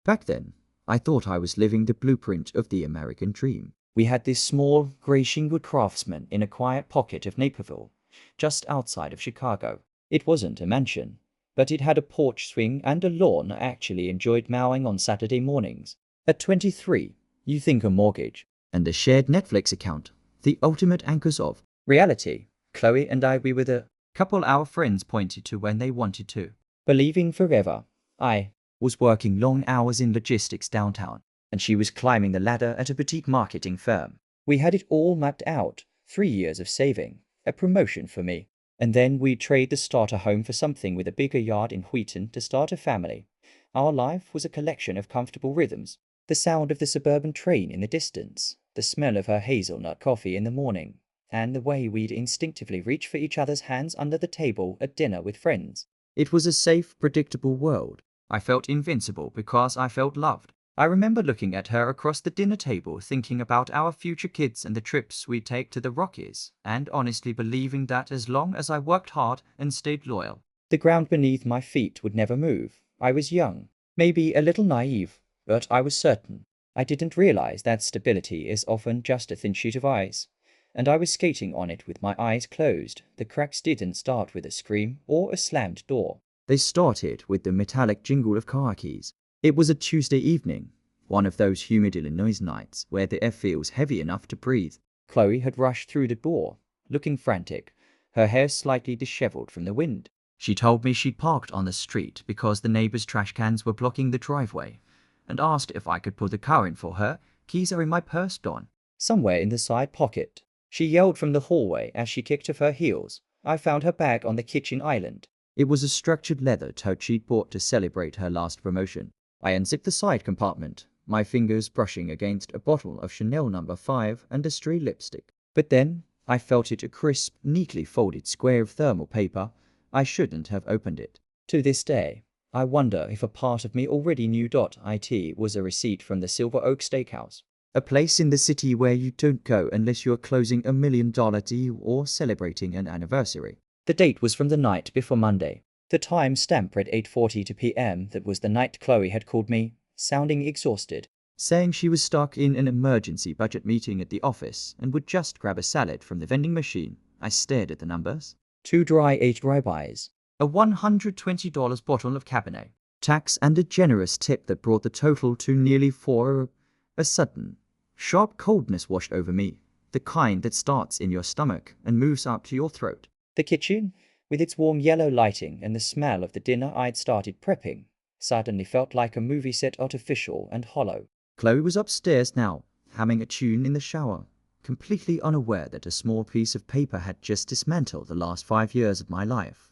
Back then, I thought I was living the blueprint of the American dream. We had this small, grey shingled craftsman in a quiet pocket of Naperville, just outside of Chicago. It wasn't a mansion, but it had a porch swing and a lawn I actually enjoyed mowing on Saturday mornings. At 23, you think a mortgage and a shared Netflix account, the ultimate anchors of reality. Chloe and we were the couple our friends pointed to when they wanted to believing forever. I was working long hours in logistics downtown, and she was climbing the ladder at a boutique marketing firm. We had it all mapped out, 3 years of saving, a promotion for me. And then we'd trade the starter home for something with a bigger yard in Wheaton to start a family. Our life was a collection of comfortable rhythms. The sound of the suburban train in the distance, the smell of her hazelnut coffee in the morning, and the way we'd instinctively reach for each other's hands under the table at dinner with friends. It was a safe, predictable world. I felt invincible because I felt loved. I remember looking at her across the dinner table, thinking about our future kids and the trips we'd take to the Rockies, and honestly believing that as long as I worked hard and stayed loyal, the ground beneath my feet would never move. I was young, maybe a little naive, but I was certain. I didn't realize that stability is often just a thin sheet of ice, and I was skating on it with my eyes closed. The cracks didn't start with a scream or a slammed door. They started with the metallic jingle of car keys. It was a Tuesday evening, one of those humid Illinois nights where the air feels heavy enough to breathe. Chloe had rushed through the door, looking frantic, her hair slightly disheveled from the wind. She told me she'd parked on the street because the neighbor's trash cans were blocking the driveway, and asked if I could put the car in for her. Keys are in my purse, Don. Somewhere in the side pocket. She yelled from the hallway as she kicked off her heels. I found her bag on the kitchen island. It was a structured leather tote she'd bought to celebrate her last promotion. I unzipped the side compartment, my fingers brushing against a bottle of Chanel No. 5 and a stray lipstick. But then, I felt it a crisp, neatly folded square of thermal paper. I shouldn't have opened it. To this day, I wonder if a part of me already knew it was a receipt from the Silver Oak Steakhouse, a place in the city where you don't go unless you're closing $1 million deal or celebrating an anniversary. The date was from the night before Monday. The time stamp read 8:42 p.m. That was the night Chloe had called me, sounding exhausted, saying she was stuck in an emergency budget meeting at the office and would just grab a salad from the vending machine. I stared at the numbers. 2 dry aged ribeyes, a $120 bottle of Cabernet, tax and a generous tip that brought the total to nearly $4. A sudden, sharp coldness washed over me, the kind that starts in your stomach and moves up to your throat. The kitchen, with its warm yellow lighting and the smell of the dinner I'd started prepping, suddenly felt like a movie set, artificial and hollow. Chloe was upstairs now, humming a tune in the shower, completely unaware that a small piece of paper had just dismantled the last 5 years of my life.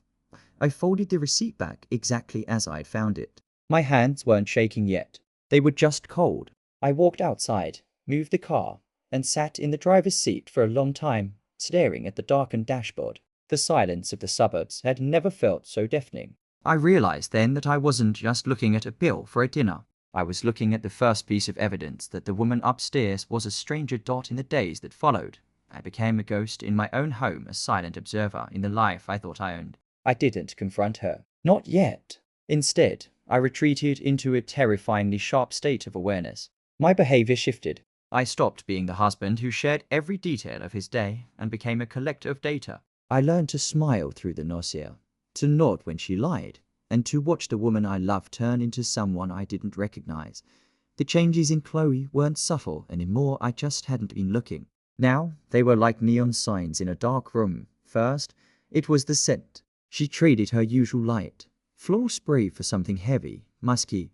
I folded the receipt back exactly as I had found it. My hands weren't shaking yet. They were just cold. I walked outside, moved the car, and sat in the driver's seat for a long time, staring at the darkened dashboard. The silence of the suburbs had never felt so deafening. I realized then that I wasn't just looking at a bill for a dinner. I was looking at the first piece of evidence that the woman upstairs was a stranger. In the days that followed, I became a ghost in my own home, a silent observer in the life I thought I owned. I didn't confront her. Not yet. Instead, I retreated into a terrifyingly sharp state of awareness. My behavior shifted. I stopped being the husband who shared every detail of his day and became a collector of data. I learned to smile through the nausea, to nod when she lied, and to watch the woman I loved turn into someone I didn't recognize. The changes in Chloe weren't subtle anymore, I just hadn't been looking. Now, they were like neon signs in a dark room. First, it was the scent. She traded her usual light floral spray for something heavy, musky,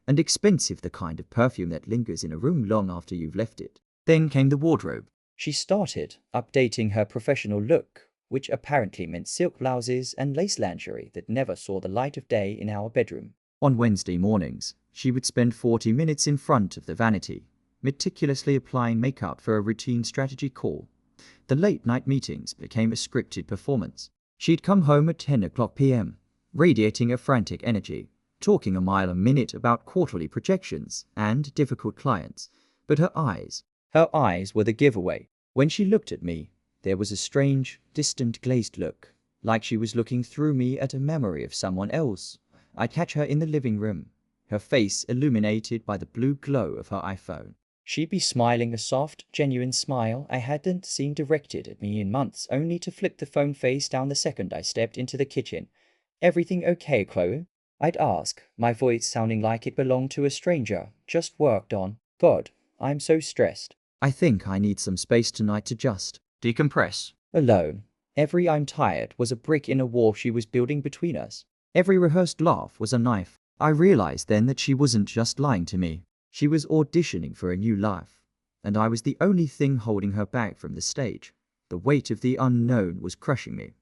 and expensive, the kind of perfume that lingers in a room long after you've left it. Then came the wardrobe. She started updating her professional look, which apparently meant silk blouses and lace lingerie that never saw the light of day in our bedroom. On Wednesday mornings, she would spend 40 minutes in front of the vanity, meticulously applying makeup for a routine strategy call. The late-night meetings became a scripted performance. She'd come home at 10 o'clock p.m., radiating a frantic energy, talking a mile a minute about quarterly projections and difficult clients. But her eyes were the giveaway. When she looked at me, there was a strange, distant, glazed look, like she was looking through me at a memory of someone else. I'd catch her in the living room, her face illuminated by the blue glow of her iPhone. She'd be smiling a soft, genuine smile I hadn't seen directed at me in months, only to flip the phone face down the second I stepped into the kitchen. "Everything okay, Chloe?" I'd ask, my voice sounding like it belonged to a stranger. "Just worked on. God, I'm so stressed. I think I need some space tonight to just decompress." Alone. Every "I'm tired" was a brick in a wall she was building between us. Every rehearsed laugh was a knife. I realized then that she wasn't just lying to me. She was auditioning for a new life. And I was the only thing holding her back from the stage. The weight of the unknown was crushing me.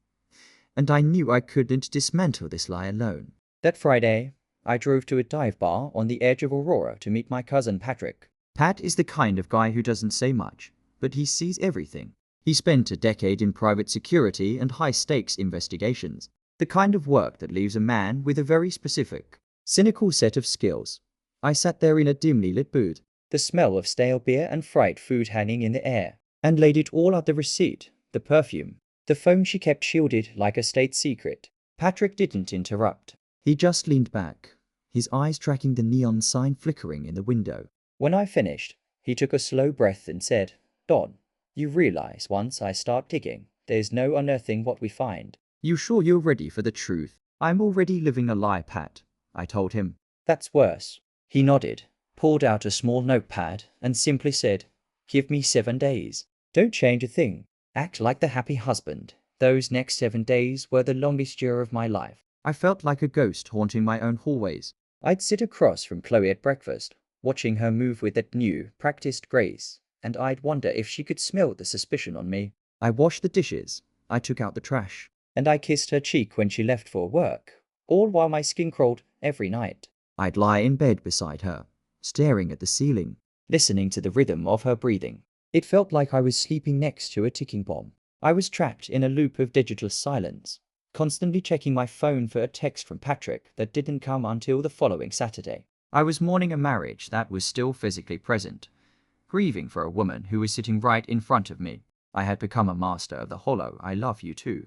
And I knew I couldn't dismantle this lie alone. That Friday, I drove to a dive bar on the edge of Aurora to meet my cousin Patrick. Pat is the kind of guy who doesn't say much, but he sees everything. He spent a decade in private security and high-stakes investigations. The kind of work that leaves a man with a very specific, cynical set of skills. I sat there in a dimly lit booth, the smell of stale beer and fried food hanging in the air, and laid it all out: the receipt, the perfume, the phone she kept shielded like a state secret. Patrick didn't interrupt. He just leaned back, his eyes tracking the neon sign flickering in the window. When I finished, he took a slow breath and said, "Don, you realize once I start digging, there's no unearthing what we find." "You sure you're ready for the truth?" "I'm already living a lie, Pat," I told him. "That's worse." He nodded, pulled out a small notepad, and simply said, "Give me 7 days. Don't change a thing. Act like the happy husband." Those next 7 days were the longest year of my life. I felt like a ghost haunting my own hallways. I'd sit across from Chloe at breakfast, watching her move with that new, practiced grace, and I'd wonder if she could smell the suspicion on me. I washed the dishes, I took out the trash, and I kissed her cheek when she left for work, all while my skin crawled every night. I'd lie in bed beside her, staring at the ceiling, listening to the rhythm of her breathing. It felt like I was sleeping next to a ticking bomb. I was trapped in a loop of digital silence, constantly checking my phone for a text from Patrick that didn't come until the following Saturday. I was mourning a marriage that was still physically present, grieving for a woman who was sitting right in front of me. I had become a master of the hollow "I love you too."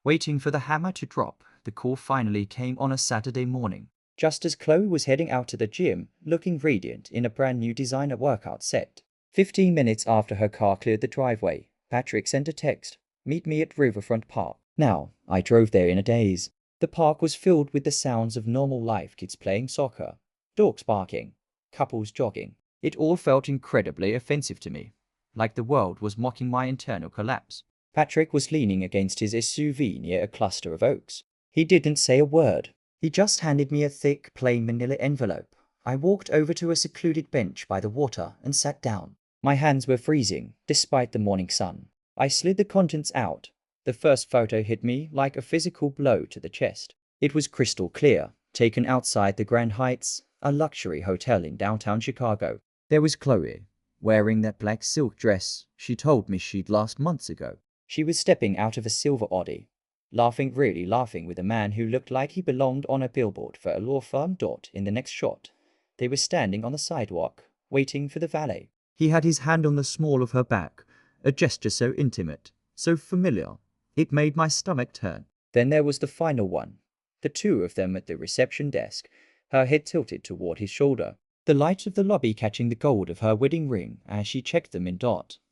Waiting for the hammer to drop, the call finally came on a Saturday morning. Just as Chloe was heading out to the gym, looking radiant in a brand new designer workout set. 15 minutes after her car cleared the driveway, Patrick sent a text, "Meet me at Riverfront Park." Now, I drove there in a daze. The park was filled with the sounds of normal life: kids playing soccer, dogs barking, couples jogging. It all felt incredibly offensive to me, like the world was mocking my internal collapse. Patrick was leaning against his SUV near a cluster of oaks. He didn't say a word. He just handed me a thick, plain manila envelope. I walked over to a secluded bench by the water and sat down. My hands were freezing, despite the morning sun. I slid the contents out. The first photo hit me like a physical blow to the chest. It was crystal clear, taken outside the Grand Heights, a luxury hotel in downtown Chicago. There was Chloe, wearing that black silk dress she told me she'd lost months ago. She was stepping out of a silver Audi, laughing, really laughing, with a man who looked like he belonged on a billboard for a law firm. In the next shot, they were standing on the sidewalk, waiting for the valet. He had his hand on the small of her back, a gesture so intimate, so familiar, it made my stomach turn. Then there was the final one, the two of them at the reception desk, her head tilted toward his shoulder, the light of the lobby catching the gold of her wedding ring as she checked them in.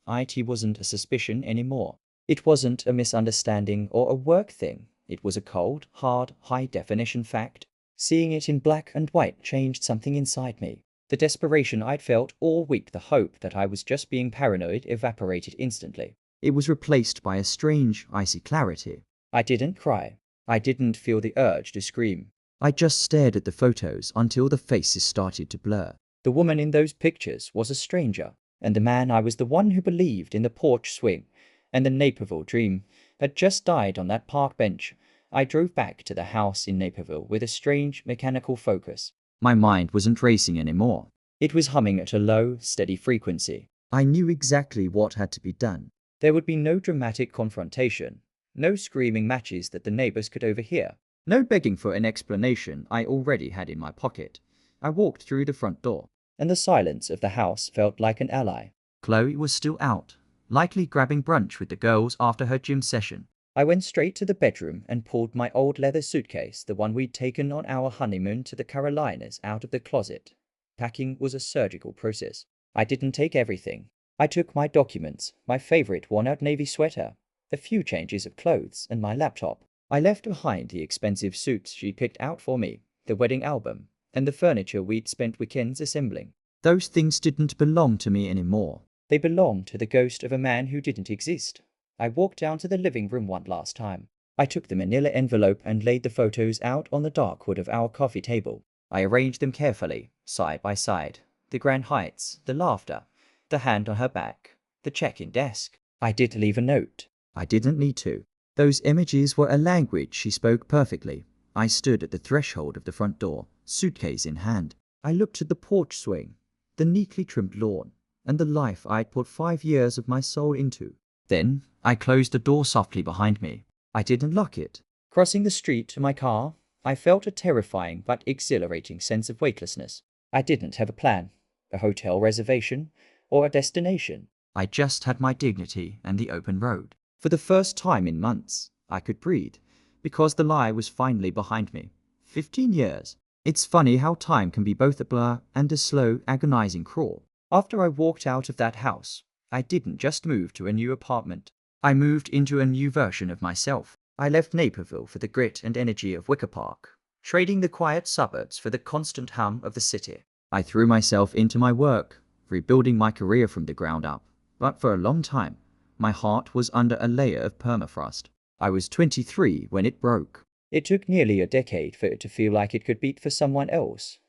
It wasn't a suspicion anymore. It wasn't a misunderstanding or a work thing. It was a cold, hard, high-definition fact. Seeing it in black and white changed something inside me. The desperation I'd felt all week, the hope that I was just being paranoid, evaporated instantly. It was replaced by a strange, icy clarity. I didn't cry. I didn't feel the urge to scream. I just stared at the photos until the faces started to blur. The woman in those pictures was a stranger, and the man I was the one who believed in the porch swing and the Naperville dream had just died on that park bench. I drove back to the house in Naperville with a strange, mechanical focus. My mind wasn't racing anymore. It was humming at a low, steady frequency. I knew exactly what had to be done. There would be no dramatic confrontation, no screaming matches that the neighbors could overhear, no begging for an explanation I already had in my pocket. I walked through the front door, and the silence of the house felt like an ally. Chloe was still out, likely grabbing brunch with the girls after her gym session. I went straight to the bedroom and pulled my old leather suitcase, the one we'd taken on our honeymoon to the Carolinas, out of the closet. Packing was a surgical process. I didn't take everything. I took my documents, my favorite worn-out navy sweater, a few changes of clothes, and my laptop. I left behind the expensive suits she picked out for me, the wedding album, and the furniture we'd spent weekends assembling. Those things didn't belong to me anymore. They belonged to the ghost of a man who didn't exist. I walked down to the living room one last time. I took the manila envelope and laid the photos out on the dark wood of our coffee table. I arranged them carefully, side by side. The grand heights, the laughter, the hand on her back, the check-in desk. I did leave a note. I didn't need to. Those images were a language she spoke perfectly. I stood at the threshold of the front door, suitcase in hand. I looked at the porch swing, the neatly trimmed lawn, and the life I'd put 5 years of my soul into. Then I closed the door softly behind me. I didn't lock it. Crossing the street to my car, I felt a terrifying but exhilarating sense of weightlessness. I didn't have a plan, a hotel reservation, or a destination. I just had my dignity and the open road. For the first time in months, I could breathe, because the lie was finally behind me. 15 years. It's funny how time can be both a blur and a slow, agonizing crawl. After I walked out of that house, I didn't just move to a new apartment. I moved into a new version of myself. I left Naperville for the grit and energy of Wicker Park, trading the quiet suburbs for the constant hum of the city. I threw myself into my work, rebuilding my career from the ground up. But for a long time, my heart was under a layer of permafrost. I was 23 when it broke. It took nearly a decade for it to feel like it could beat for someone else.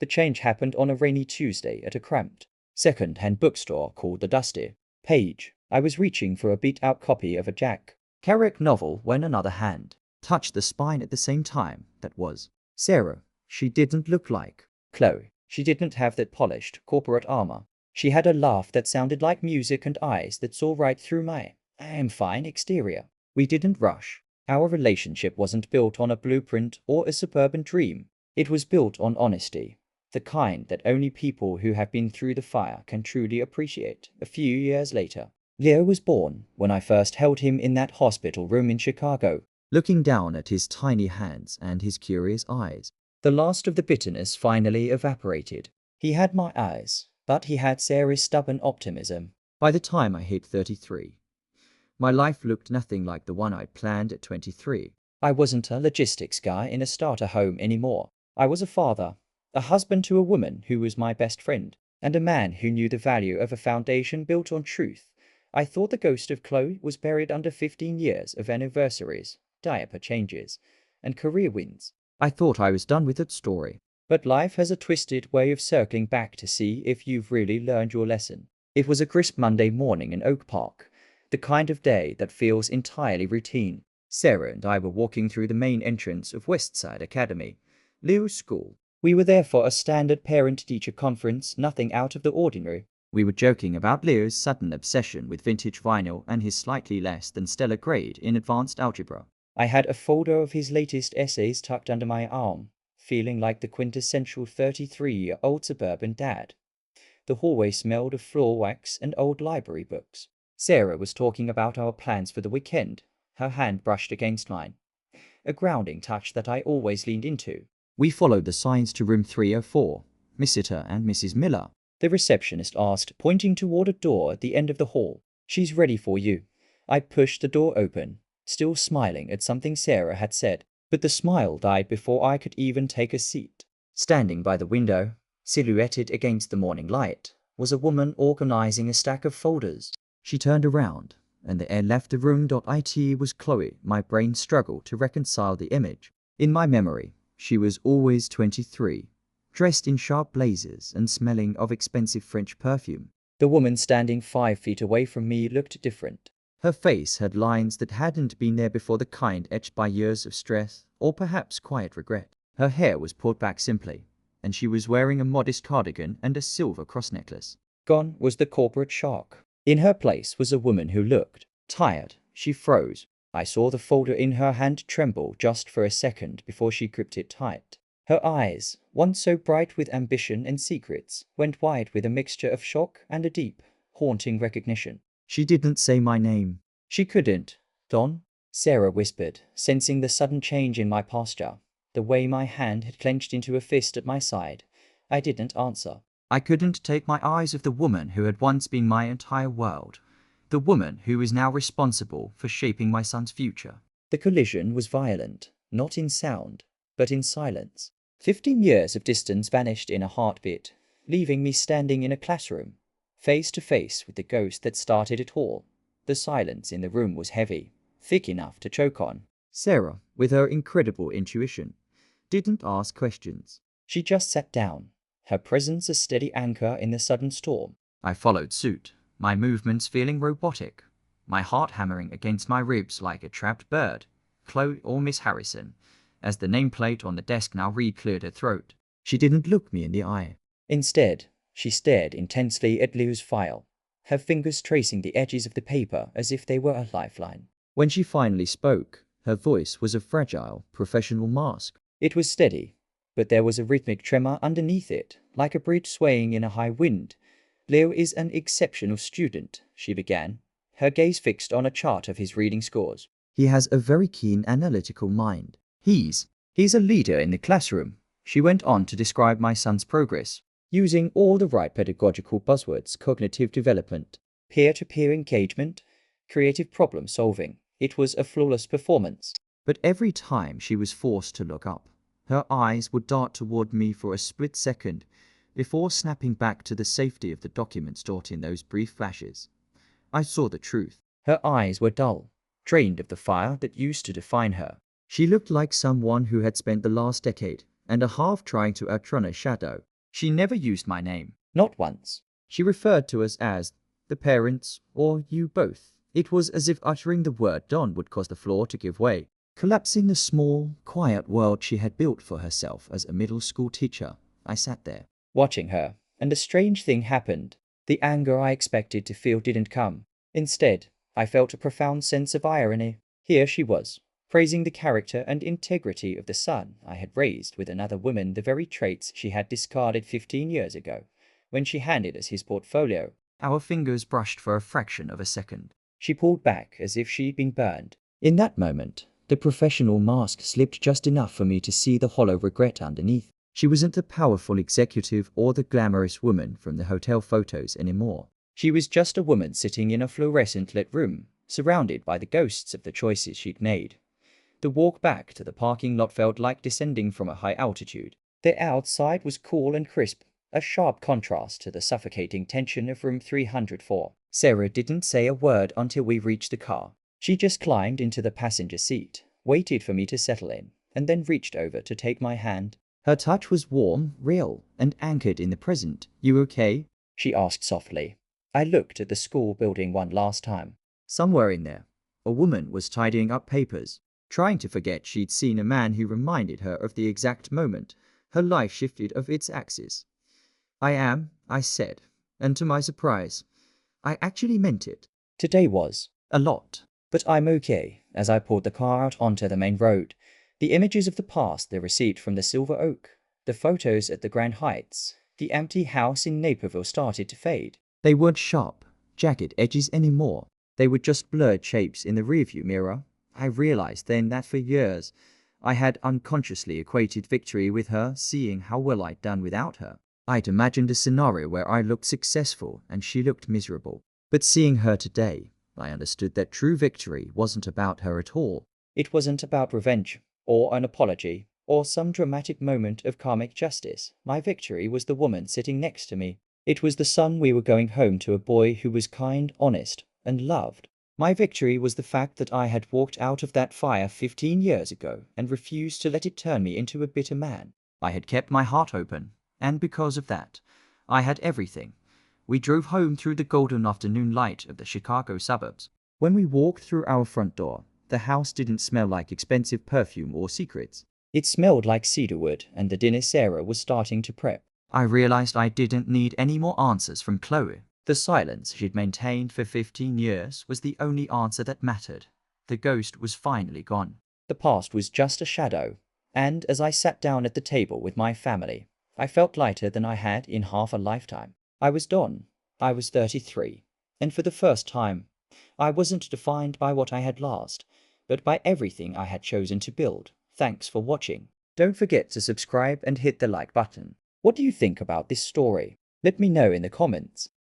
The change happened on a rainy Tuesday at a cramped, second-hand bookstore called the Dusty Page. I was reaching for a beat-out copy of a Jack Kerouac novel when another hand touched the spine at the same time. That was Sarah. She didn't look like Chloe. She didn't have that polished corporate armor. She had a laugh that sounded like music and eyes that saw right through my "I am fine" exterior. We didn't rush. Our relationship wasn't built on a blueprint or a suburban dream. It was built on honesty, the kind that only people who have been through the fire can truly appreciate. A few years later, Leo was born. When I first held him in that hospital room in Chicago, looking down at his tiny hands and his curious eyes, the last of the bitterness finally evaporated. He had my eyes, but he had Sarah's stubborn optimism. By the time I hit 33, my life looked nothing like the one I'd planned at 23. I wasn't a logistics guy in a starter home anymore. I was a father, a husband to a woman who was my best friend, and a man who knew the value of a foundation built on truth. I thought the ghost of Chloe was buried under 15 years of anniversaries, diaper changes, and career wins. I thought I was done with that story. But life has a twisted way of circling back to see if you've really learned your lesson. It was a crisp Monday morning in Oak Park, the kind of day that feels entirely routine. Sarah and I were walking through the main entrance of Westside Academy, Leo's school. We were there for a standard parent-teacher conference, nothing out of the ordinary. We were joking about Leo's sudden obsession with vintage vinyl and his slightly less than stellar grade in advanced algebra. I had a folder of his latest essays tucked under my arm, feeling like the quintessential 33-year-old suburban dad. The hallway smelled of floor wax and old library books. Sarah was talking about our plans for the weekend. Her hand brushed against mine, a grounding touch that I always leaned into. We followed the signs to room 304, Mr. and Mrs. Miller. The receptionist asked, pointing toward a door at the end of the hall. "She's ready for you." I pushed the door open, still smiling at something Sarah had said. But the smile died before I could even take a seat. Standing by the window, silhouetted against the morning light, was a woman organizing a stack of folders. She turned around, and the air left the room. It was Chloe. My brain struggled to reconcile the image. In my memory, she was always 23, dressed in sharp blazers and smelling of expensive French perfume. The woman standing 5 feet away from me looked different. Her face had lines that hadn't been there before, the kind etched by years of stress, or perhaps quiet regret. Her hair was pulled back simply, and she was wearing a modest cardigan and a silver cross necklace. Gone was the corporate shark. In her place was a woman who looked tired. She froze. I saw the folder in her hand tremble just for a second before she gripped it tight. Her eyes, once so bright with ambition and secrets, went wide with a mixture of shock and a deep, haunting recognition. She didn't say my name. She couldn't. Don? Sarah whispered, sensing the sudden change in my posture, the way my hand had clenched into a fist at my side. I didn't answer. I couldn't take my eyes off the woman who had once been my entire world, the woman who was now responsible for shaping my son's future. The collision was violent, not in sound, but in silence. 15 years of distance vanished in a heartbeat, leaving me standing in a classroom, face to face with the ghost that started it all. The silence in the room was heavy, thick enough to choke on. Sarah, with her incredible intuition, didn't ask questions. She just sat down, her presence a steady anchor in the sudden storm. I followed suit, my movements feeling robotic, my heart hammering against my ribs like a trapped bird. Chloe or Miss Harrison, as the nameplate on the desk now re-cleared her throat. She didn't look me in the eye. Instead, she stared intensely at Liu's file, her fingers tracing the edges of the paper as if they were a lifeline. When she finally spoke, her voice was a fragile, professional mask. It was steady, but there was a rhythmic tremor underneath it, like a bridge swaying in a high wind. Liu is an exceptional student, she began, her gaze fixed on a chart of his reading scores. He has a very keen analytical mind. He's a leader in the classroom. She went on to describe my son's progress, using all the right pedagogical buzzwords: cognitive development, peer-to-peer engagement, creative problem solving. It was a flawless performance. But every time she was forced to look up, her eyes would dart toward me for a split second before snapping back to the safety of the document stored in those brief flashes. I saw the truth. Her eyes were dull, drained of the fire that used to define her. She looked like someone who had spent the last decade and a half trying to outrun a shadow. She never used my name, not once. She referred to us as the parents or you both. It was as if uttering the word Don would cause the floor to give way, collapsing the small, quiet world she had built for herself as a middle school teacher. I sat there, watching her, and a strange thing happened. The anger I expected to feel didn't come. Instead, I felt a profound sense of irony. Here she was, praising the character and integrity of the son I had raised with another woman, the very traits she had discarded 15 years ago, when she handed us his portfolio. Our fingers brushed for a fraction of a second. She pulled back as if she'd been burned. In that moment, the professional mask slipped just enough for me to see the hollow regret underneath. She wasn't the powerful executive or the glamorous woman from the hotel photos anymore. She was just a woman sitting in a fluorescent-lit room, surrounded by the ghosts of the choices she'd made. The walk back to the parking lot felt like descending from a high altitude. The outside was cool and crisp, a sharp contrast to the suffocating tension of room 304. Sarah didn't say a word until we reached the car. She just climbed into the passenger seat, waited for me to settle in, and then reached over to take my hand. Her touch was warm, real, and anchored in the present. "You okay?" she asked softly. I looked at the school building one last time. Somewhere in there, a woman was tidying up papers, trying to forget she'd seen a man who reminded her of the exact moment her life shifted off its axis. I said, and to my surprise, I actually meant it. Today was a lot, but I'm okay. As I pulled the car out onto the main road, the images of the past, the receipt from the Silver Oak, the photos at the Grand Heights, the empty house in Naperville started to fade. They weren't sharp, jagged edges anymore. They were just blurred shapes in the rearview mirror. I realized then that for years I had unconsciously equated victory with her, seeing how well I'd done without her. I'd imagined a scenario where I looked successful and she looked miserable. But seeing her today, I understood that true victory wasn't about her at all. It wasn't about revenge, or an apology, or some dramatic moment of karmic justice. My victory was the woman sitting next to me. It was the son we were going home to, a boy who was kind, honest, and loved. My victory was the fact that I had walked out of that fire 15 years ago and refused to let it turn me into a bitter man. I had kept my heart open, and because of that, I had everything. We drove home through the golden afternoon light of the Chicago suburbs. When we walked through our front door, the house didn't smell like expensive perfume or secrets. It smelled like cedarwood and the dinner Sarah was starting to prep. I realized I didn't need any more answers from Chloe. The silence she'd maintained for 15 years was the only answer that mattered. The ghost was finally gone. The past was just a shadow, and as I sat down at the table with my family, I felt lighter than I had in half a lifetime. I was Don. I was 33, and for the first time, I wasn't defined by what I had lost, but by everything I had chosen to build. Thanks for watching. Don't forget to subscribe and hit the like button. What do you think about this story? Let me know in the comments.